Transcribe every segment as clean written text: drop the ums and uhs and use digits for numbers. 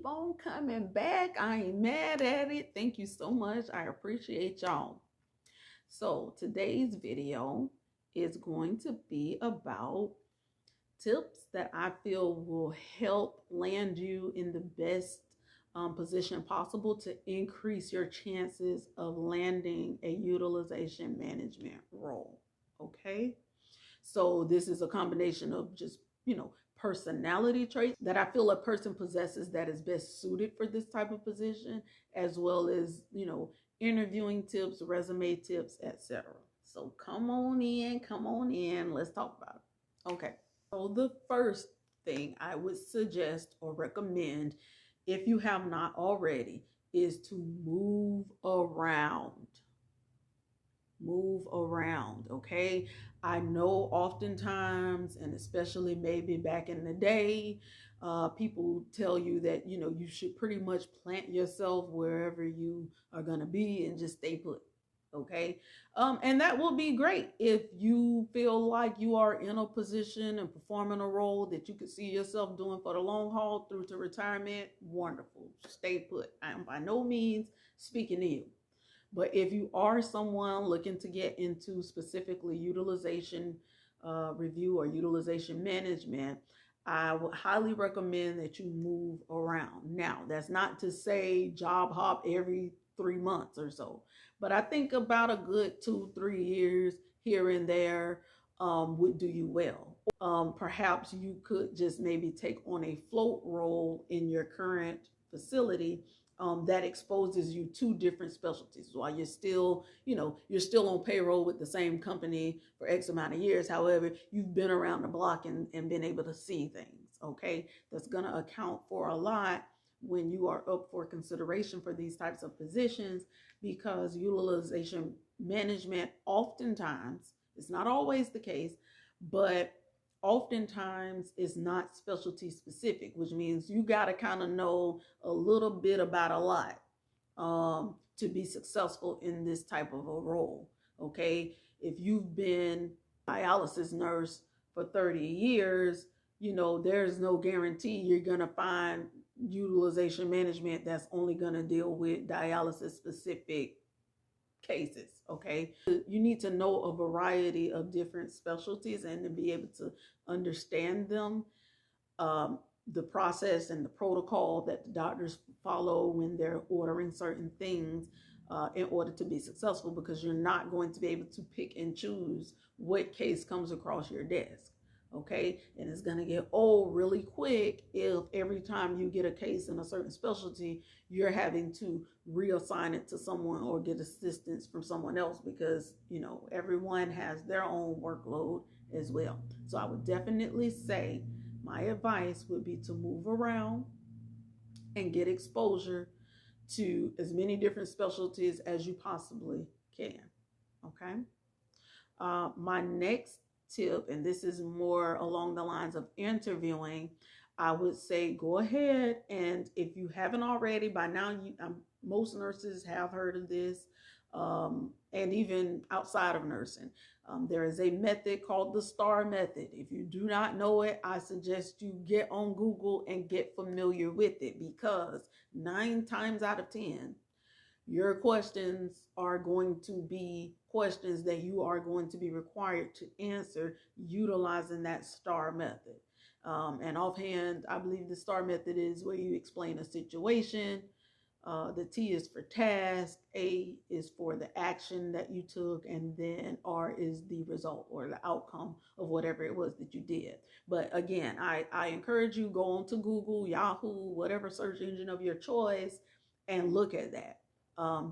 keep on coming back. I ain't mad at it. Thank you so much. I appreciate y'all. So today's video is going to be about tips that I feel will help land you in the best position possible to increase your chances of landing a utilization management role. Okay. So this is a combination of just, personality traits that I feel a person possesses that is best suited for this type of position, as well as, interviewing tips, resume tips, etc. So come on in, let's talk about it. Okay. So the first thing I would suggest or recommend, if you have not already, is to move around. Move around, okay? I know oftentimes, and especially maybe back in the day, people tell you that, you should pretty much plant yourself wherever you are going to be and just stay put, okay? And that will be great if you feel like you are in a position and performing a role that you could see yourself doing for the long haul through to retirement. Wonderful. Stay put. I am by no means speaking to you. But if you are someone looking to get into specifically utilization review or utilization management, I would highly recommend that you move around. Now, that's not to say job hop every 3 months or so, but I think about a good 2-3 years here and there would do you well. Perhaps you could just maybe take on a float role in your current facility that exposes you to different specialties while you're still, you're still on payroll with the same company for X amount of years. However, you've been around the block and been able to see things, okay? That's going to account for a lot when you are up for consideration for these types of positions, because utilization management oftentimes, it's not always the case, but oftentimes is not specialty specific, which means you got to kind of know a little bit about a lot to be successful in this type of a role. Okay. If you've been dialysis nurse for 30 years, there's no guarantee you're going to find utilization management that's only going to deal with dialysis specific cases. Okay, you need to know a variety of different specialties and to be able to understand them, the process and the protocol that the doctors follow when they're ordering certain things in order to be successful, because you're not going to be able to pick and choose what case comes across your desk. Okay, and it's going to get old really quick if every time you get a case in a certain specialty, you're having to reassign it to someone or get assistance from someone else, because, everyone has their own workload as well. So I would definitely say my advice would be to move around and get exposure to as many different specialties as you possibly can. Okay. My next tip, and this is more along the lines of interviewing, I would say go ahead, and if you haven't already by now, most nurses have heard of this, and even outside of nursing, there is a method called the STAR method. If you do not know it, I suggest you get on Google and get familiar with it, because 9 times out of 10, your questions are going to be questions that you are going to be required to answer utilizing that STAR method. And offhand, I believe the STAR method is where you explain a situation. The T is for task, A is for the action that you took, and then R is the result or the outcome of whatever it was that you did. But again, I encourage you, go on to Google, Yahoo, whatever search engine of your choice, and look at that.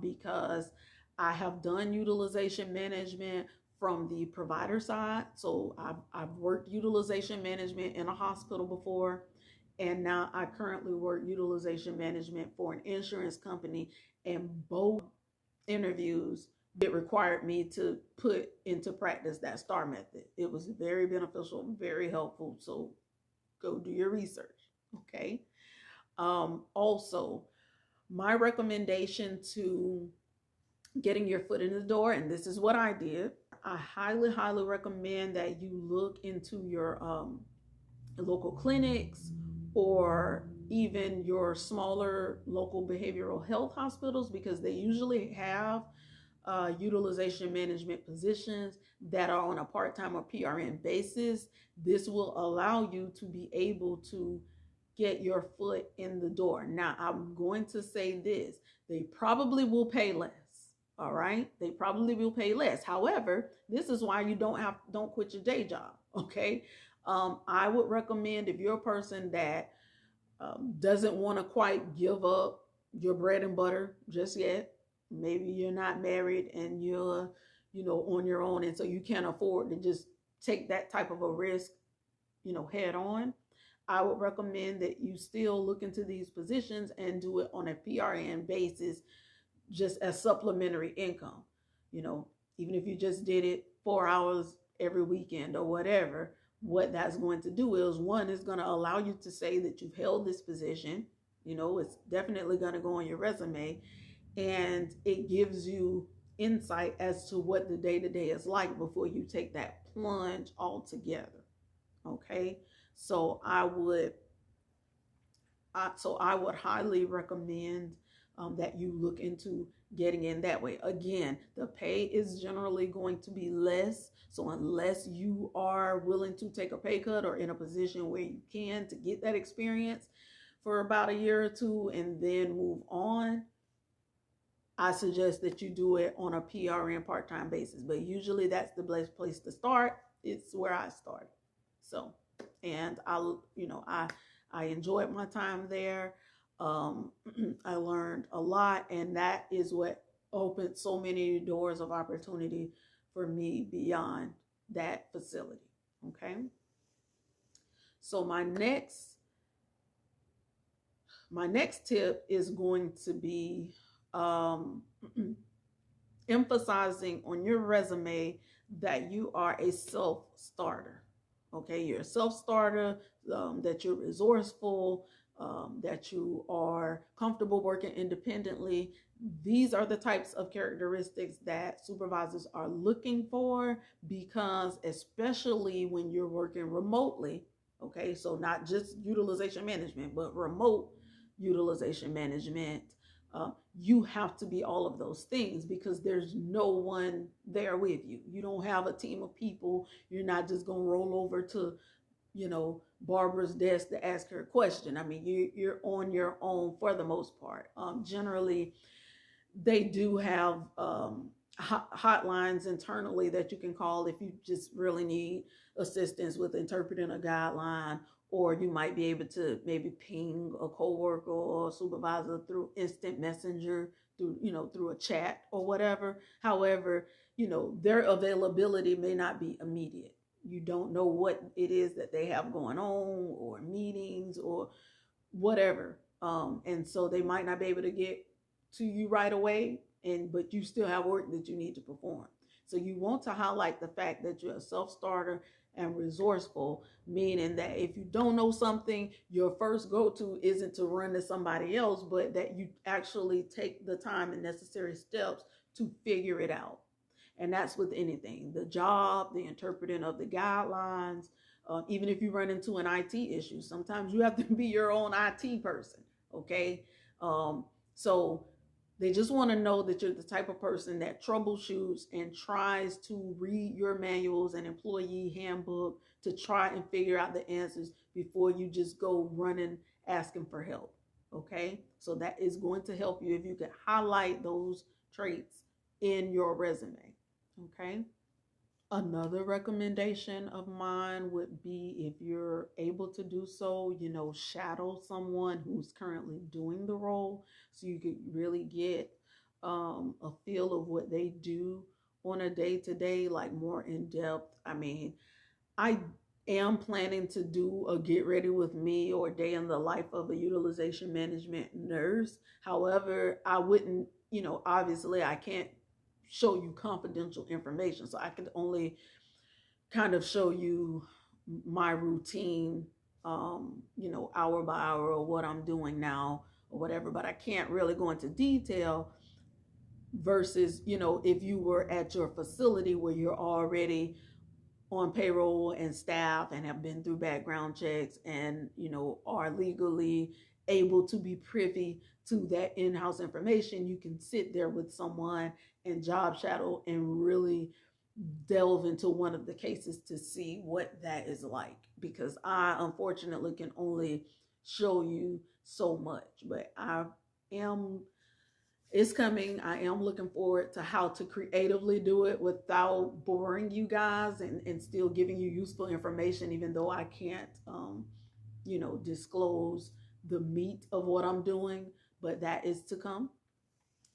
Because I have done utilization management from the provider side. So I've worked utilization management in a hospital before, and now I currently work utilization management for an insurance company, and both interviews, it required me to put into practice that STAR method. It was very beneficial, very helpful. So go do your research. Okay. Also, my recommendation to getting your foot in the door, and this is what I did, I highly, highly recommend that you look into your local clinics or even your smaller local behavioral health hospitals, because they usually have utilization management positions that are on a part-time or PRN basis. This will allow you to be able to get your foot in the door. Now, I'm going to say this, they probably will pay less. All right, they probably will pay less. However, this is why you don't quit your day job. Okay, I would recommend, if you're a person that doesn't want to quite give up your bread and butter just yet, maybe you're not married and you're, on your own, and so you can't afford to just take that type of a risk, head on. I would recommend that you still look into these positions and do it on a PRN basis, just as supplementary income. You know, even if you just did it 4 hours every weekend or whatever, what that's going to do is, one, is going to allow you to say that you've held this position. It's definitely going to go on your resume, and it gives you insight as to what the day-to-day is like before you take that plunge altogether. Okay, so I would highly recommend that you look into getting in that way. Again, the pay is generally going to be less, so unless you are willing to take a pay cut or in a position where you can to get that experience for about a year or two and then move on, I suggest that you do it on a PRN part-time basis. But usually that's the best place to start. It's where I started. So, and I enjoyed my time there. I learned a lot, and that is what opened so many doors of opportunity for me beyond that facility. Okay. So my next tip is going to be emphasizing on your resume that you are a self-starter. Okay, you're a self-starter, that you're resourceful, that you are comfortable working independently. These are the types of characteristics that supervisors are looking for, because especially when you're working remotely, okay, so not just utilization management, but remote utilization management, you have to be all of those things, because there's no one there with you. You don't have a team of people. You're not just going to roll over to, Barbara's desk to ask her a question. I mean, you're on your own for the most part. Generally, they do have hotlines internally that you can call if you just really need assistance with interpreting a guideline, or you might be able to maybe ping a coworker or a supervisor through instant messenger, through a chat or whatever. However, their availability may not be immediate. You don't know what it is that they have going on, or meetings or whatever. And so they might not be able to get to you right away, but you still have work that you need to perform. So you want to highlight the fact that you're a self-starter and resourceful, meaning that if you don't know something, your first go-to isn't to run to somebody else, but that you actually take the time and necessary steps to figure it out. And that's with anything, the job, the interpreting of the guidelines, even if you run into an IT issue, sometimes you have to be your own IT person, okay? So they just want to know that you're the type of person that troubleshoots and tries to read your manuals and employee handbook to try and figure out the answers before you just go running asking for help, okay? So that is going to help you if you can highlight those traits in your resume, okay? Another recommendation of mine would be, if you're able to do so, shadow someone who's currently doing the role, so you could really get a feel of what they do on a day-to-day, like more in depth. I mean, I am planning to do a get ready with me or day in the life of a utilization management nurse. However, I wouldn't, obviously I can't show you confidential information. So I could only kind of show you my routine, hour by hour, or what I'm doing now or whatever, but I can't really go into detail versus, if you were at your facility where you're already on payroll and staff and have been through background checks and, are legally able to be privy to that in-house information, you can sit there with someone and job shadow and really delve into one of the cases to see what that is like, because I unfortunately can only show you so much. But am it's coming. I am looking forward to how to creatively do it without boring you guys, and still giving you useful information, even though I can't disclose the meat of what I'm doing. But that is to come.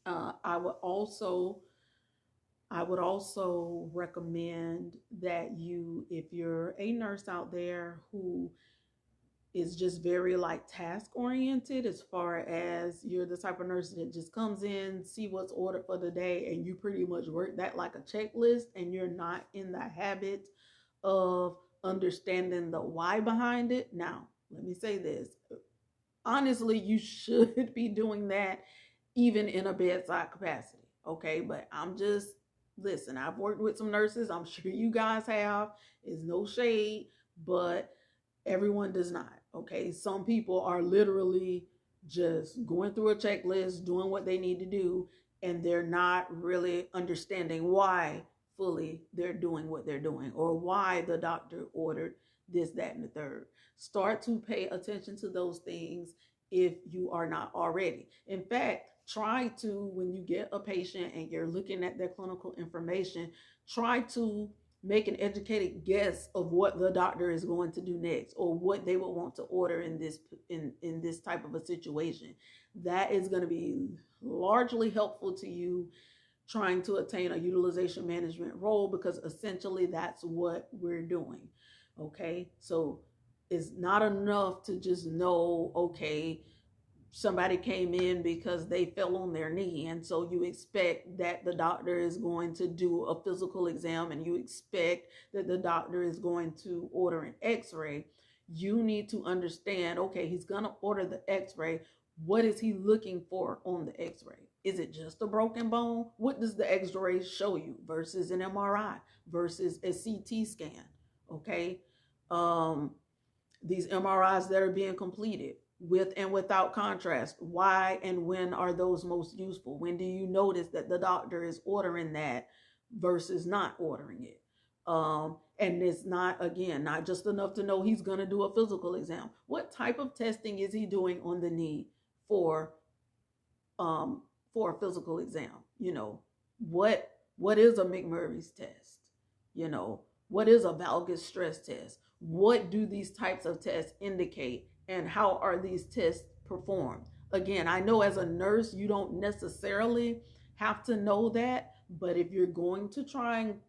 I would also recommend that you, if you're a nurse out there who is just very like task oriented, as far as you're the type of nurse that just comes in, see what's ordered for the day, and you pretty much work that like a checklist, and you're not in the habit of understanding the why behind it. Now, let me say this. Honestly, you should be doing that even in a bedside capacity. Okay. But listen, I've worked with some nurses. I'm sure you guys have. It's no shade, but everyone does not. Okay. Some people are literally just going through a checklist, doing what they need to do, and they're not really understanding why fully they're doing what they're doing, or why the doctor ordered this, that, and the third. Start to pay attention to those things if you are not already. In fact, try to, when you get a patient and you're looking at their clinical information, try to make an educated guess of what the doctor is going to do next, or what they would want to order in this type of a situation. That is going to be largely helpful to you trying to attain a utilization management role, because essentially that's what we're doing. Okay, so it's not enough to just know, okay, somebody came in because they fell on their knee, and so you expect that the doctor is going to do a physical exam, and you expect that the doctor is going to order an x-ray. You need to understand, okay, he's going to order the x-ray. What is he looking for on the x-ray? Is it just a broken bone? What does the x-ray show you versus an MRI versus a CT scan? Okay. These MRIs that are being completed, with and without contrast, why and when are those most useful? When do you notice that the doctor is ordering that versus not ordering it? And it's not just enough to know he's going to do a physical exam. What type of testing is he doing on the knee for a physical exam? What is a McMurray's test? What is a valgus stress test? What do these types of tests indicate, and how are these tests performed? Again, I know as a nurse, you don't necessarily have to know that, but if you're going to try and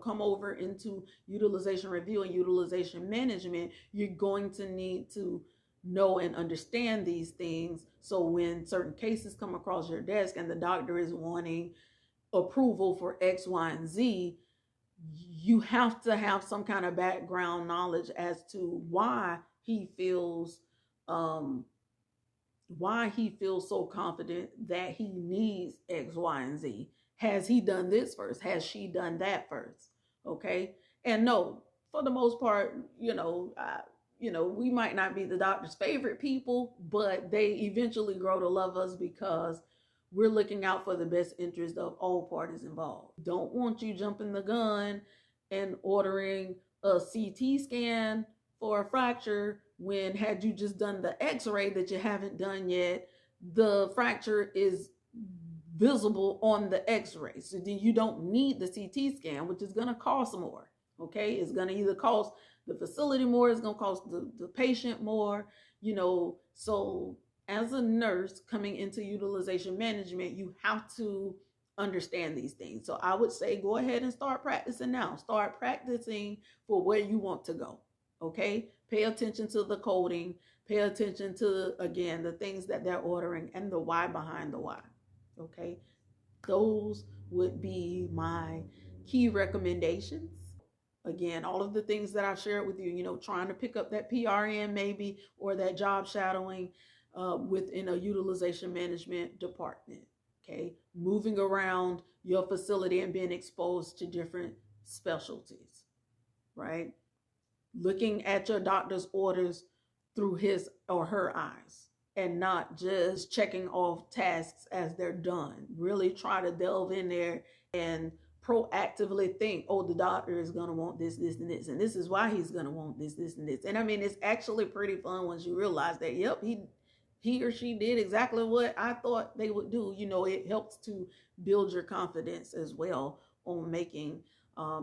come over into utilization review and utilization management, you're going to need to know and understand these things. So when certain cases come across your desk and the doctor is wanting approval for X, Y, and Z, you have to have some kind of background knowledge as to why he feels so confident that he needs X, Y, and Z. Has he done this first? Has she done that first? Okay. And no, for the most part, we might not be the doctor's favorite people, but they eventually grow to love us because we're looking out for the best interest of all parties involved. Don't want you jumping the gun and ordering a CT scan for a fracture when, had you just done the x-ray that you haven't done yet, the fracture is visible on the x-ray. So then you don't need the CT scan, which is going to cost more. Okay. It's going to either cost the facility more, it's going to cost the patient more, so as a nurse coming into utilization management, you have to understand these things. So I would say go ahead and start practicing now. Start practicing for where you want to go. Okay? Pay attention to the coding. Pay attention to, again, the things that they're ordering and the why behind the why. Okay? Those would be my key recommendations. Again, all of the things that I've shared with you, trying to pick up that PRN maybe, or that job shadowing within a utilization management department. Okay. Moving around your facility and being exposed to different specialties, right? Looking at your doctor's orders through his or her eyes. and not just checking off tasks as they're done. Really try to delve in there and proactively think, oh, the doctor is going to want this, this, and this, and this is why he's going to want this, this, and this. And I mean, it's actually pretty fun once you realize that, yep, he or she did exactly what I thought they would do. You know, it helps to build your confidence as well on making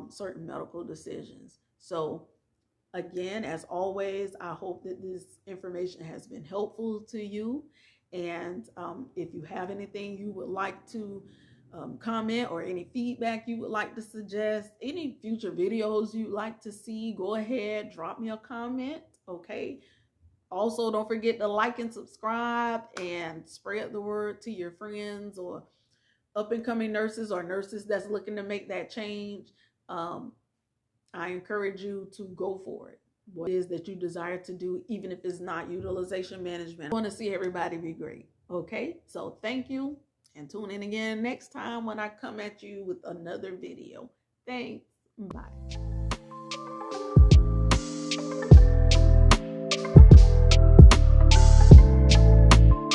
certain medical decisions. So again, as always, I hope that this information has been helpful to you. And if you have anything you would like to comment, or any feedback you would like to suggest, any future videos you'd like to see, go ahead, drop me a comment, okay? Also, don't forget to like and subscribe and spread the word to your friends or up-and-coming nurses or nurses that's looking to make that change. I encourage you to go for it. What it is that you desire to do, even if it's not utilization management. I want to see everybody be great. Okay, so thank you, and tune in again next time when I come at you with another video. Thanks. Bye.